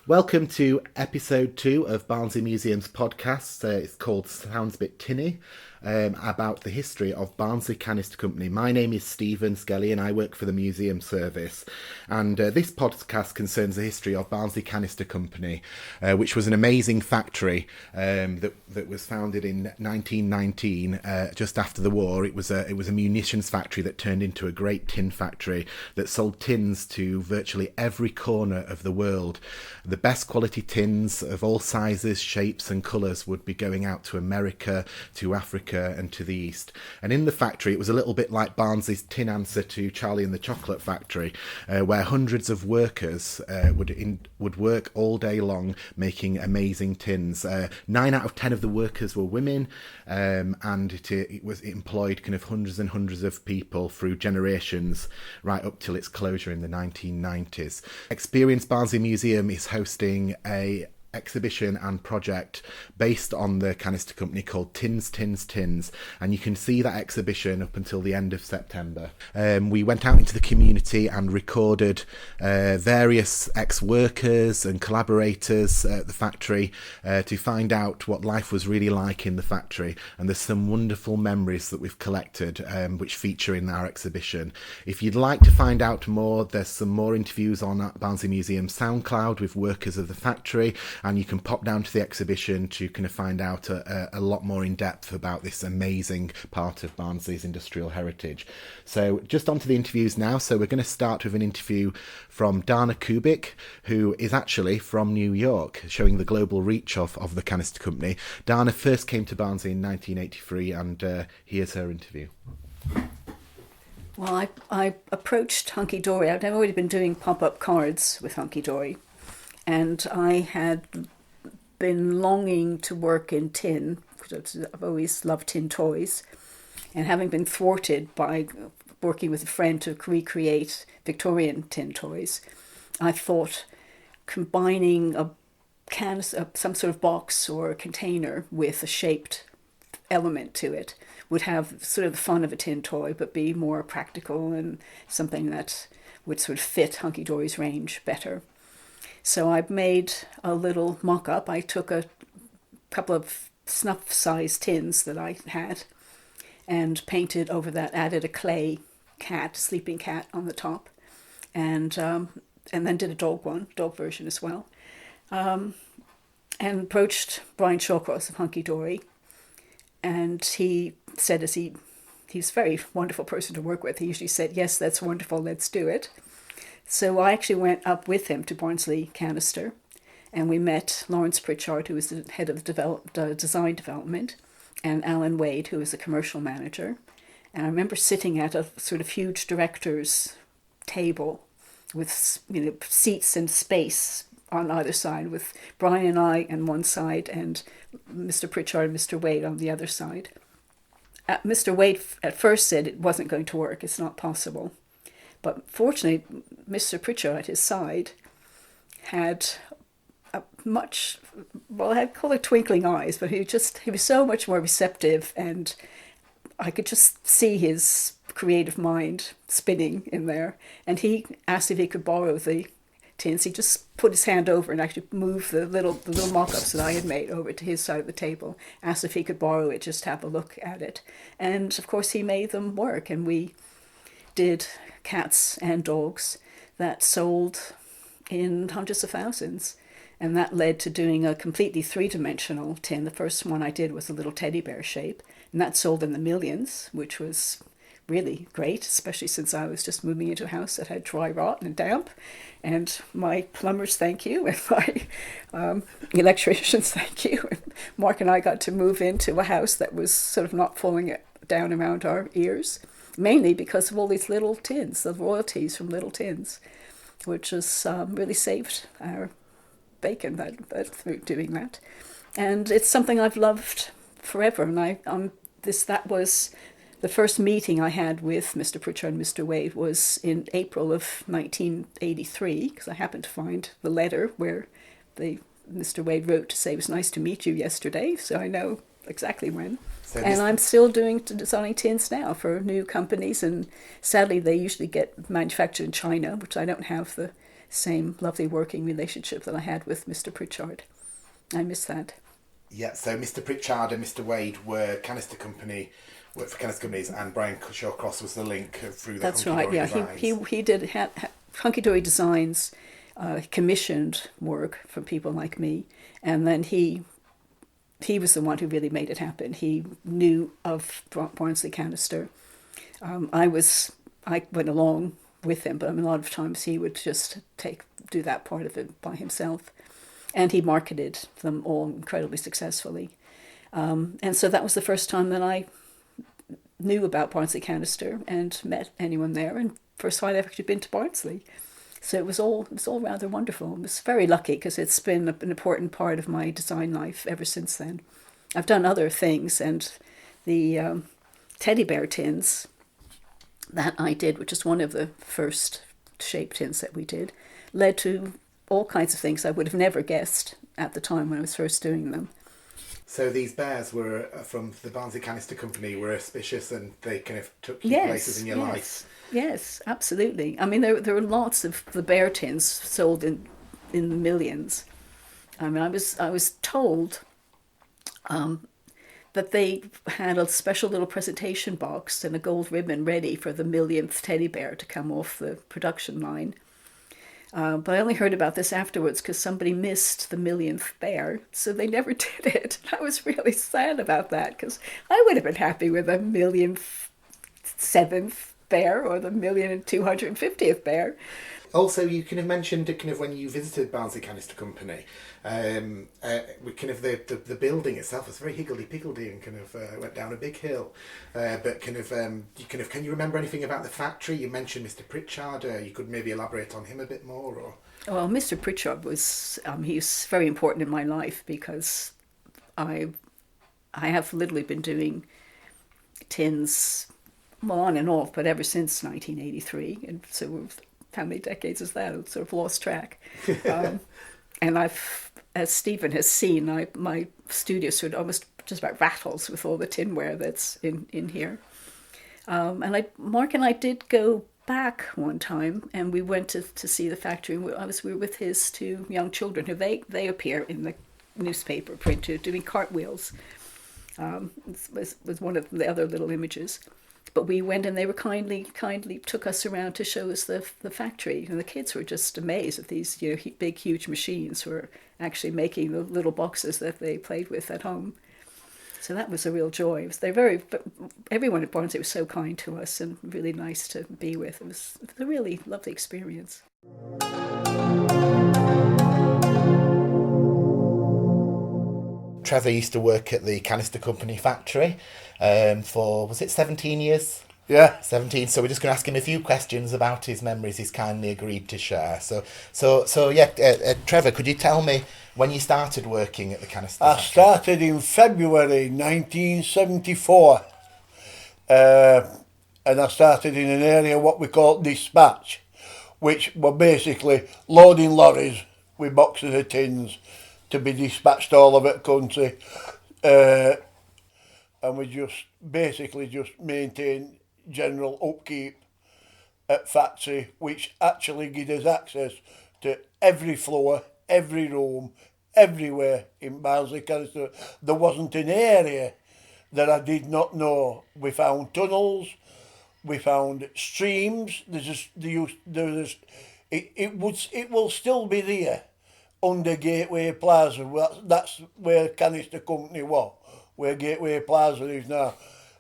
Welcome to episode 2 of Barnsley Museums podcast. It's called Sounds a Bit Tinny, about the history of Barnsley Canister Company. My name is Stephen Skelley and I work for the Museum Service. And this podcast concerns the history of Barnsley Canister Company, which was an amazing factory that was founded in 1919, just after the war. It was a munitions factory that turned into a great tin factory that sold tins to virtually every corner of the world. The best quality tins of all sizes, shapes and colours would be going out to America, to Africa and to the East. And in the factory it was a little bit like Barnsley's tin answer to Charlie and the Chocolate Factory, where hundreds of workers would work all day long making amazing tins. 9 out of 10 of the workers were women, and it employed kind of hundreds and hundreds of people through generations right up till its closure in the 1990s. Experience Barnsley Museum is hosting a exhibition and project based on the canister company called Tins, and you can see that exhibition up until the end of September. We went out into the community and recorded various ex-workers and collaborators at the factory to find out what life was really like in the factory, and there's some wonderful memories that we've collected which feature in our exhibition. If you'd like to find out more, there's some more interviews on Barnsley Museum SoundCloud with workers of the factory, and you can pop down to the exhibition to kind of find out a lot more in depth about this amazing part of Barnsley's industrial heritage. So just on to the interviews now. So we're going to start with an interview from Dana Kubik, who is actually from New York, showing the global reach of the canister company. Dana first came to Barnsley in 1983, and here's her interview. Well, I approached Hunky Dory. I've already been doing pop-up cards with Hunky Dory, and I had been longing to work in tin, because I've always loved tin toys, and having been thwarted by working with a friend to recreate Victorian tin toys, I thought combining some sort of box or a container with a shaped element to it would have sort of the fun of a tin toy, but be more practical and something that would sort of fit Hunky Dory's range better. So I made a little mock-up. I took a couple of snuff-sized tins that I had and painted over that, added a clay cat, sleeping cat on the top, and then did a dog version as well. And approached Brian Shawcross of Hunky Dory, and he said, he's a very wonderful person to work with. He usually said, "Yes, that's wonderful, let's do it." So I actually went up with him to Barnsley Canister, and we met Lawrence Pritchard, who was the head of design development, and Alan Wade, who was the commercial manager. And I remember sitting at a sort of huge director's table with seats and space on either side, with Brian and I on one side and Mr. Pritchard and Mr. Wade on the other side. Mr. Wade at first said it wasn't going to work, it's not possible. But fortunately, Mr. Pritchard at his side had I'd call it twinkling eyes, but he was so much more receptive, and I could just see his creative mind spinning in there. And he asked if he could borrow the tins. He just put his hand over and actually moved the little mock-ups that I had made over to his side of the table, asked if he could borrow it, just have a look at it. And of course he made them work, and we did cats and dogs that sold in hundreds of thousands, and that led to doing a completely three-dimensional tin. The first one I did was a little teddy bear shape, and that sold in the millions, which was really great, especially since I was just moving into a house that had dry rot and damp, and my plumbers thank you, and my electricians thank you. And Mark and I got to move into a house that was sort of not falling down around our ears, mainly because of all these little tins, the royalties from little tins, which has really saved our bacon through doing that. And it's something I've loved forever. And that was the first meeting I had with Mr. Pritchard and Mr. Wade was in April of 1983, because I happened to find the letter where Mr. Wade wrote to say, "It was nice to meet you yesterday," so I know exactly when. And I'm still designing tins now for new companies, and sadly they usually get manufactured in China, which I don't have the same lovely working relationship that I had with Mr. Pritchard. I miss that. Yeah, so Mr. Pritchard and Mr. Wade worked for Canister Companies, and Brian Shawcross was the link through the That's Hunky right. Dory Yeah, designs. he did Hunky Dory Designs, commissioned work from people like me, and then he was the one who really made it happen. He knew of Barnsley Canister. I went along with him, but a lot of times he would just do that part of it by himself, and he marketed them all incredibly successfully. And so that was the first time that I knew about Barnsley Canister and met anyone there, and first time I'd actually been to Barnsley. So it was all rather wonderful. I was very lucky because it's been an important part of my design life ever since then. I've done other things, and the teddy bear tins that I did, which is one of the first shape tins that we did, led to all kinds of things I would have never guessed at the time when I was first doing them. So these bears were from the Barnsley Canister Company, were auspicious, and they kind of took key Yes, places in your life. yes, absolutely. I mean, there were lots of the bear tins sold in the millions. I mean, I was told that they had a special little presentation box and a gold ribbon ready for the millionth teddy bear to come off the production line. But I only heard about this afterwards because somebody missed the millionth bear, so they never did it. I was really sad about that because I would have been happy with a millionth seventh bear or the 1,250th bear. Also, you kind of mentioned kind of when you visited Barnsley Canister Company, we kind of the building itself was very higgledy-piggledy and kind of went down a big hill. But kind of can you remember anything about the factory? You mentioned Mr. Pritchard. You could maybe elaborate on him a bit more, or. Well, Mr. Pritchard was he was very important in my life because I have literally been doing tins, well, on and off, but ever since 1983, and so how many decades is that? I've sort of lost track. And I've, as Stephen has seen, my studio sort of almost just about rattles with all the tinware that's in here. And Mark and I did go back one time, and we went to see the factory. We were with his two young children, who they appear in the newspaper printed doing cartwheels. Was one of the other little images. But we went, and they were kindly took us around to show us the factory, and the kids were just amazed at these big huge machines were actually making the little boxes that they played with at home. So that was a real joy. Everyone at Barnsley was so kind to us and really nice to be with. It was a really lovely experience. Trevor used to work at the Canister Company factory for, was it 17 years? Yeah. 17. So we're just going to ask him a few questions about his memories he's kindly agreed to share. So yeah, Trevor, could you tell me when you started working at the Canister I factory? started in February 1974. And I started in an area what we call dispatch, which were basically loading lorries with boxes of tins to be dispatched all over the country. And we just maintain general upkeep at factory, which actually gives us access to every floor, every room, everywhere in Barnsley Canister. There wasn't an area that I did not know. We found tunnels, we found streams. It will still be there under Gateway Plaza. Well, that's where Canister Company was, where Gateway Plaza is now.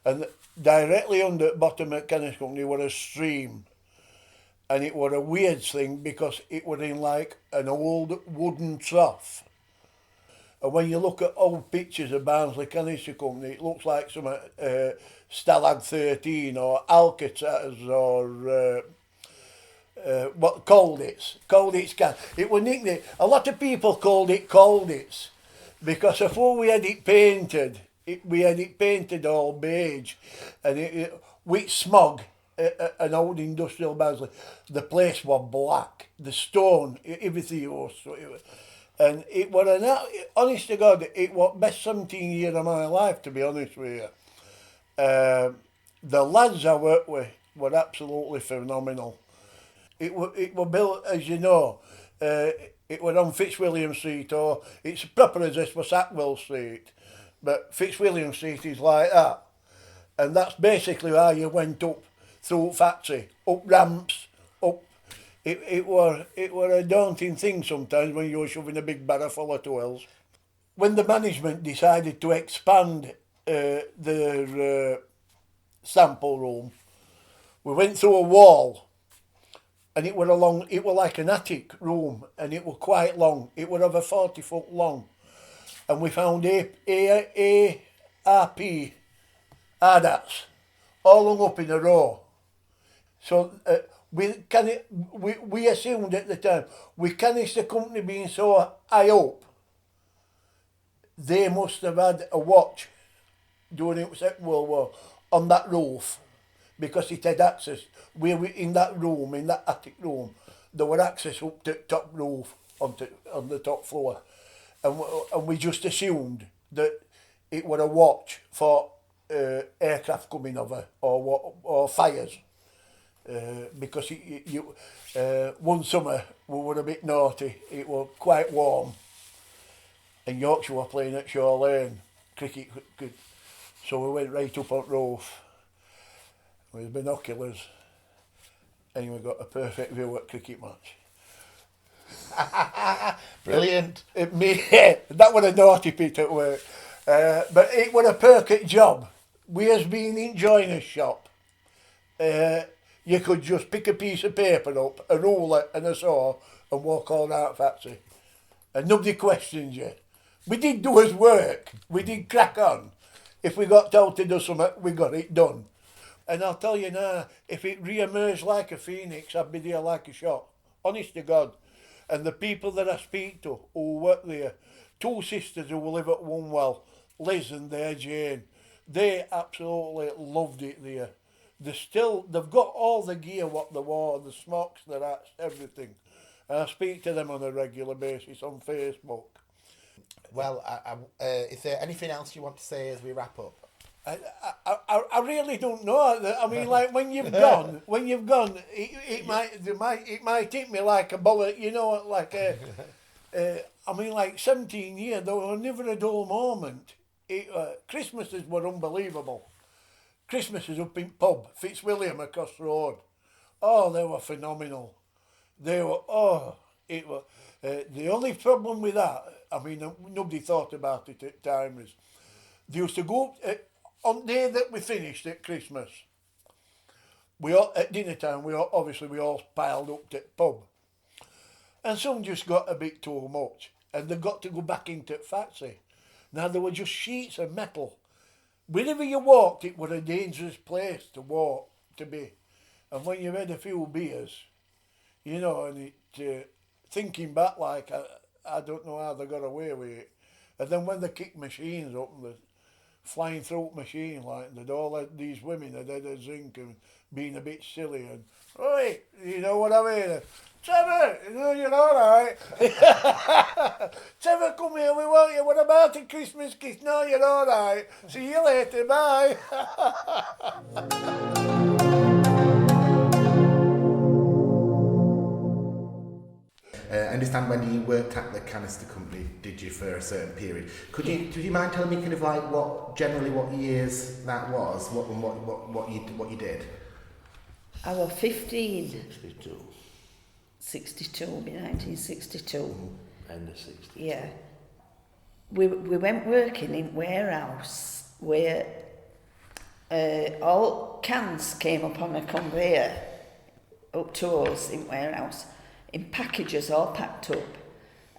And directly under the bottom of Canister Company was a stream. And it was a weird thing because it was in like an old wooden trough. And when you look at old pictures of Barnsley Canister Company, it looks like some Stalag 13 or Alcatraz or what Colditz can. It was nicknamed. A lot of people called it Colditz because before we had it painted, we had it painted all beige, and with smog, an old industrial Barnsley, the place was black. The stone, everything was. And it was honest to God, it was best 17 years of my life, to be honest with you. The lads I worked with were absolutely phenomenal. It were built, as you know, it were on Fitzwilliam Street, or it's proper as this for Sackville Street, but Fitzwilliam Street is like that. And that's basically how you went up through factory, up ramps, up. It were a daunting thing sometimes when you were shoving a big barrow full of tools. When the management decided to expand their sample room, we went through a wall, and it were like an attic room, and it were quite long. It were over 40 foot long, and we found ARP ADATs all hung up in a row. So we assumed at the time, with Canister Company being so high up, they must have had a watch during the Second World War on that roof, because it had access. We were in that room, in that attic room, there were access up to the top roof on the top floor, and we just assumed that it were a watch for aircraft coming over or fires, because one summer we were a bit naughty. It was quite warm, and Yorkshire were playing at Shore Lane cricket, so we went right up on the roof with binoculars, and we got a perfect view at cricket match. Brilliant. That was a naughty bit at work, but it was a perfect job. We has been in joiner's shop. You could just pick a piece of paper up, a ruler and a saw, and walk all out factory, and nobody questioned you. We did do his work. We did crack on. If we got told to do something, we got it done. And I'll tell you now, if it re-emerged like a phoenix, I'd be there like a shot. Honest to God. And the people that I speak to who work there, two sisters who live at Wunwell, Liz and their Jane, they absolutely loved it there. They've got all the gear what they wore, the smocks, the hats, everything. And I speak to them on a regular basis on Facebook. Well, is there anything else you want to say as we wrap up? I really don't know. I mean, like when you've gone, it might hit me like a bullet. You know, like I mean, like 17 years. There was never a dull moment. Christmases were unbelievable. Christmases up in pub Fitzwilliam across the road. Oh, they were phenomenal. They were. Oh, it was. The only problem with that, I mean, nobody thought about it at the time, is they used to go on the day that we finished at Christmas. We all, at dinner time, we all piled up to the pub, and some just got a bit too much, and they got to go back into the factory. Now there were just sheets of metal. Wherever you walked, it was a dangerous place to walk, to be. And when you had a few beers, you know, and it, thinking back, like, I don't know how they got away with it. And then when they kicked machines up, and the flying through machine, like, they'd all had these women that had a zinc and being a bit silly, and, right, you know what I mean? Trevor, you know, you're all right. Trevor, come here, we want you. What about a Christmas kiss? No, you're all right. See you later, bye. I understand when you worked at the Canister Company, did you, for a certain period? Could you mind telling me kind of like what years that was, what you did? I was 15. 62. 62, 1962. End of 60. Yeah. We went working in warehouse where all cans came up on a conveyor up to us in warehouse, in packages all packed up,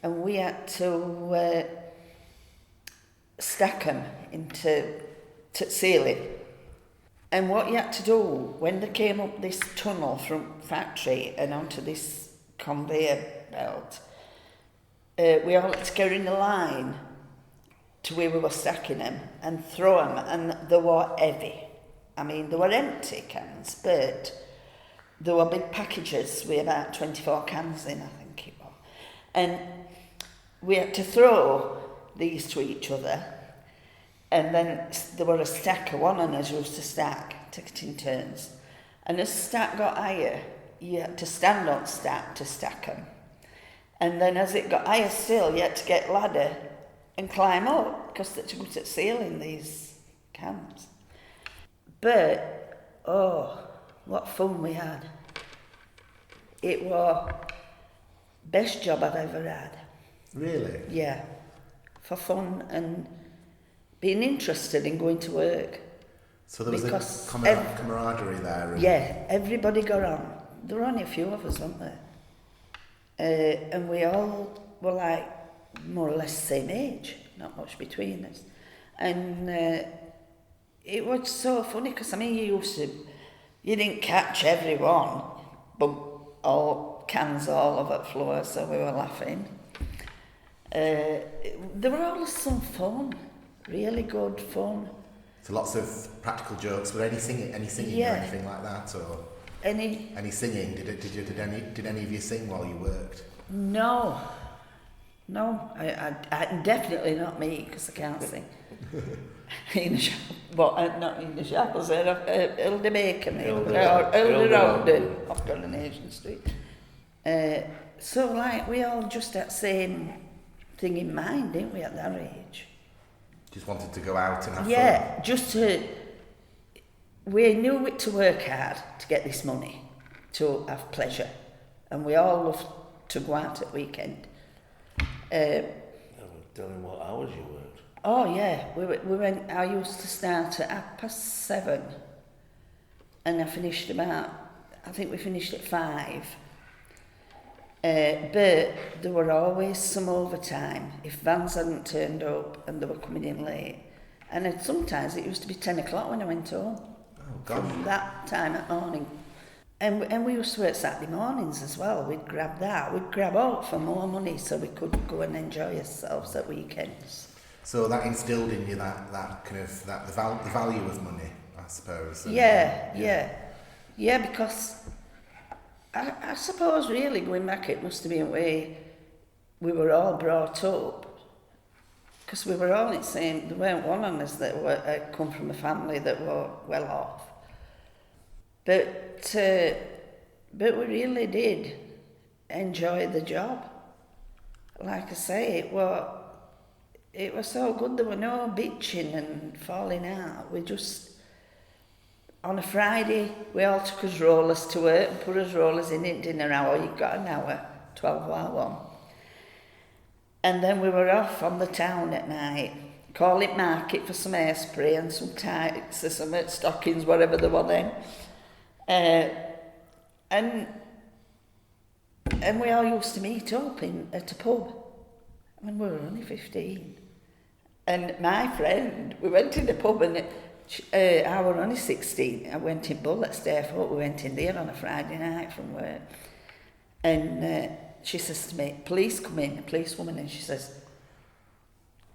and we had to stack them to seal it. And what you had to do when they came up this tunnel from factory and onto this conveyor belt, we all had to go in a line to where we were stacking them and throw them, and they were heavy. I mean, they were empty cans, but there were big packages with about 24 cans in, I think it was. And we had to throw these to each other, and then there were a stack of one, and us used to stack, take it in turns. And as the stack got higher, you had to stand on stack to stack them. And then as it got higher still, you had to get ladder and climb up because they're good at sealing these cans. But, oh, what fun we had. It was best job I've ever had. Really? Yeah, for fun and being interested in going to work. So there was Because a camaraderie there. Yeah, everybody got on. There were only a few of us, weren't there? And we all were like more or less the same age, not much between us. And it was so funny because, I mean, you didn't catch everyone, but all cans all over the floor, so we were laughing. There were always some fun, really good fun. So lots of practical jokes. Were any singing Yeah. or anything like that, or Any singing? Did any of you sing while you worked? No, I definitely not me because I can't sing. Not in the shackles there, Hilda Baker, Hilda Road off Coronation Street. So like we all just had the same thing in mind, didn't we, at that age? Just wanted to go out and have fun. Yeah, we knew it to work hard to get this money, to have pleasure, and we all loved to go out at weekend. Tell him what hours you worked. Oh yeah, we went. I used to start at 7:30, and I finished I think we finished at 5. But there were always some overtime if vans hadn't turned up and they were coming in late. And sometimes it used to be 10 o'clock when I went home. Oh, gosh. From that time at morning. And we used to work Saturday mornings as well. We'd grab that. We'd grab out for more money so we could go and enjoy ourselves at weekends. So that instilled in you that kind of the value of money, I suppose. Yeah, because I suppose really going back, it must have been a way we were all brought up, because we were all in the same. There weren't one of us that come from a family that were well off, but we really did enjoy the job. Like I say, it was so good. There were no bitching and falling out. We just, on a Friday, we all took us rollers to work and put us rollers in at dinner hour. You got an hour, 12-hour one. And then we were off on the town at night, call it market for some hairspray and some tights or some stockings, whatever they were then. And we all used to meet up at a pub when we were only 15. And my friend, we went in the pub and I was only 16. I went in Bullets there, we went in there on a Friday night from work. And she says to me, police come in, a policewoman, and she says,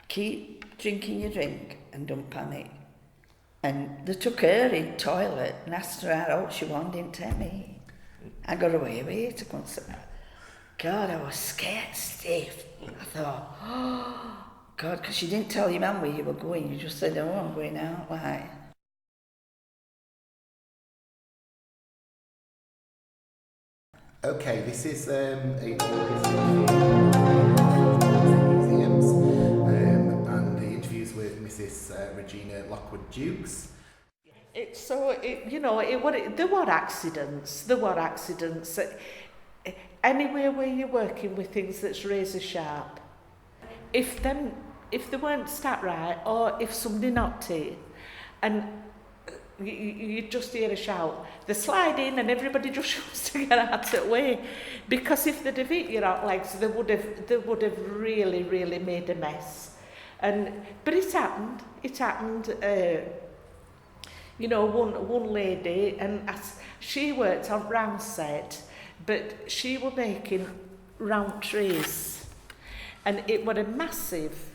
keep drinking your drink and don't panic. And they took her in toilet and asked her how old she was, didn't tell me. I got away with it. I couldn't say that. God, I was scared stiff. I thought, oh, God, because you didn't tell your mum where you were going. You just said, oh, I'm going out, like. Okay, this is a Museums and the interviews with Mrs. Regina Lockwood-Dukes. There were accidents. Anywhere where you're working with things that's razor sharp, if they weren't stat right, or if somebody knocked it, and you just hear a shout, they slide in and everybody just shoots to get out of the way, because if they'd have hit your out legs, they would have really, really made a mess. But it happened. One lady, and she worked on round set, but she was making round trays, and it was a massive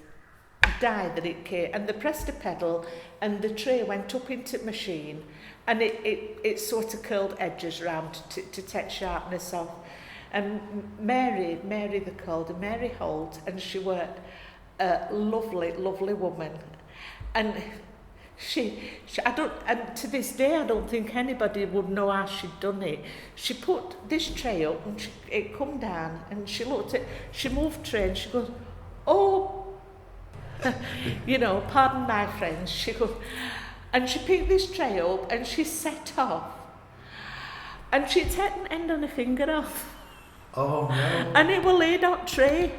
die that it came, and they pressed a pedal and the tray went up into the machine, and it sort of curled edges round to take sharpness off. And Mary they called her, Mary Holt, and she was a lovely woman, and I don't, and to this day I don't think anybody would know how she'd done it. She put this tray up and it come down and she moved tray and she goes, oh, you know, pardon my French, she goes, and she picked this tray up and she set off. And she'd taken the end on her finger off. Oh no. And it was laid on tray.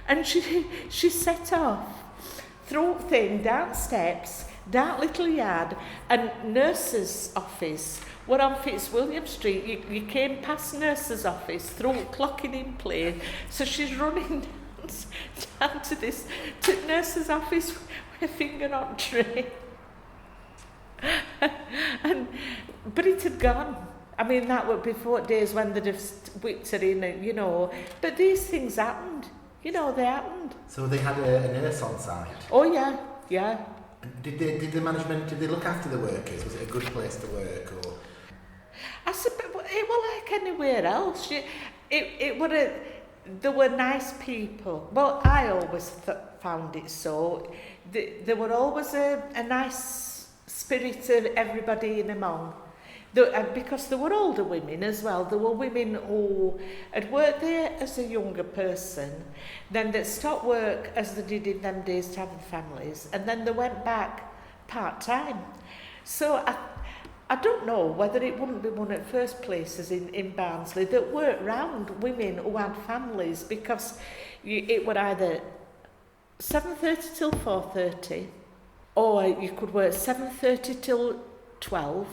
And she set off. Through thing, down steps, down little yard, and nurse's office. We're on Fitzwilliam Street. You came past nurse's office, through clocking in place. So she's running down to nurse's office with her finger on tray. But it had gone. I mean, that was before days when they'd have whipped her in, you know. But these things happened. You know, they happened. So they had a nurse on site? Oh, yeah, yeah. Did the management, did they look after the workers? Was it a good place to work? Or? I said, but it was like anywhere else. There were nice people. Well, I always found it so. There were always a nice spirit of everybody in among. Because there were older women as well. There were women who had worked there as a younger person, then they stopped work as they did in them days to have families, and then they went back part-time. So I don't know whether it wouldn't be one of the first places in Barnsley that worked round women who had families, because it would either 7:30 till 4:30, or you could work 7:30 till 12,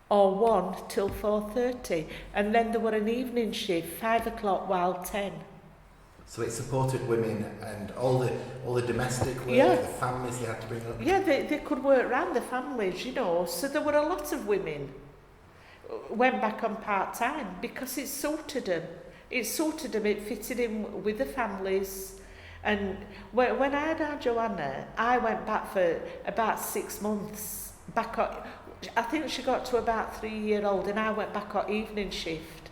or 1 till 4:30, and then there were an evening shift, 5 o'clock while 10. So it supported women and all the domestic work, Yeah. the families they had to bring up? Yeah, they could work around the families, you know, so there were a lot of women went back on part-time because it suited them. It fitted in with the families. And when I had our Joanna, I went back for about 6 months, back on, I think she got to about 3-year-old, and I went back on evening shift.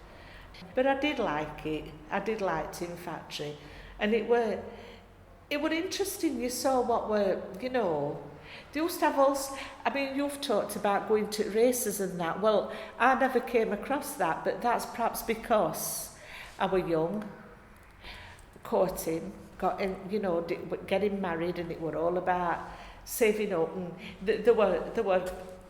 But I did like it. I did like Tin Factory. And it were interesting. You saw what were, you know, they used to have also, I mean, you've talked about going to races and that. Well, I never came across that, but that's perhaps because I was young, courting, getting married, and it were all about saving up. And there were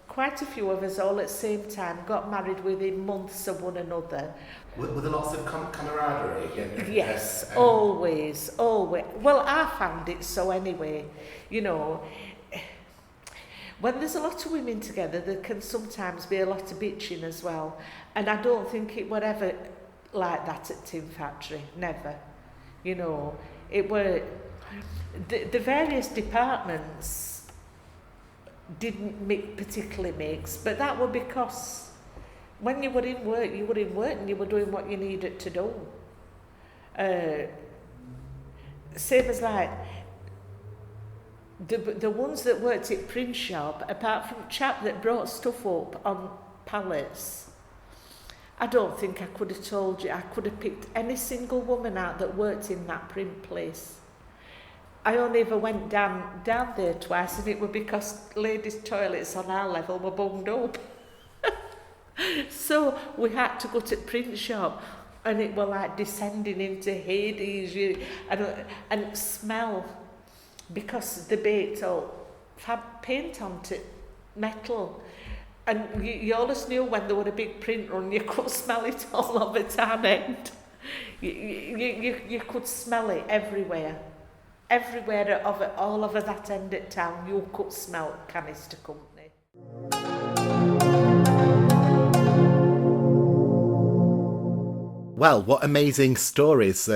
quite a few of us all at the same time got married within months of one another. Were there lots of camaraderie? Yes, always. Well, I found it so anyway. You know, when there's a lot of women together, there can sometimes be a lot of bitching as well. And I don't think it were ever like that at Tin Factory. Never. You know, it were the various departments didn't make particularly mix, but that was because when you were in work and you were doing what you needed to do. Same as like the ones that worked at print shop, apart from the chap that brought stuff up on pallets, I don't think I could have told you. I could have picked any single woman out that worked in that print place. I only ever went down there twice, and it was because ladies' toilets on our level were bunged up. So we had to go to the print shop, and it was like descending into Hades, and smell, because they baked all paint onto metal. And you always knew when there were a big print run, you could smell it all over town end. You could smell it everywhere. Everywhere, all over that end of town, you could smell Canister Company. Well, what amazing stories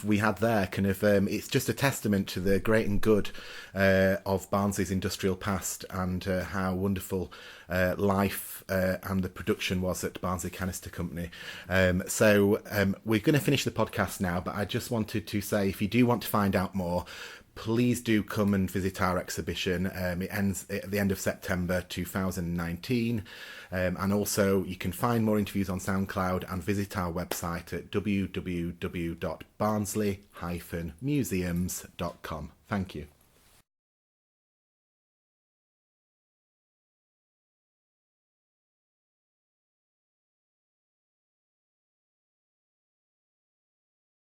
we had there. It's just a testament to the great and good of Barnsley's industrial past, and how wonderful life and the production was at Barnsley Canister Company. So we're going to finish the podcast now, but I just wanted to say, if you do want to find out more, please do come and visit our exhibition. It ends at the end of September 2019. And also you can find more interviews on SoundCloud and visit our website at www.barnsley-museums.com. Thank you.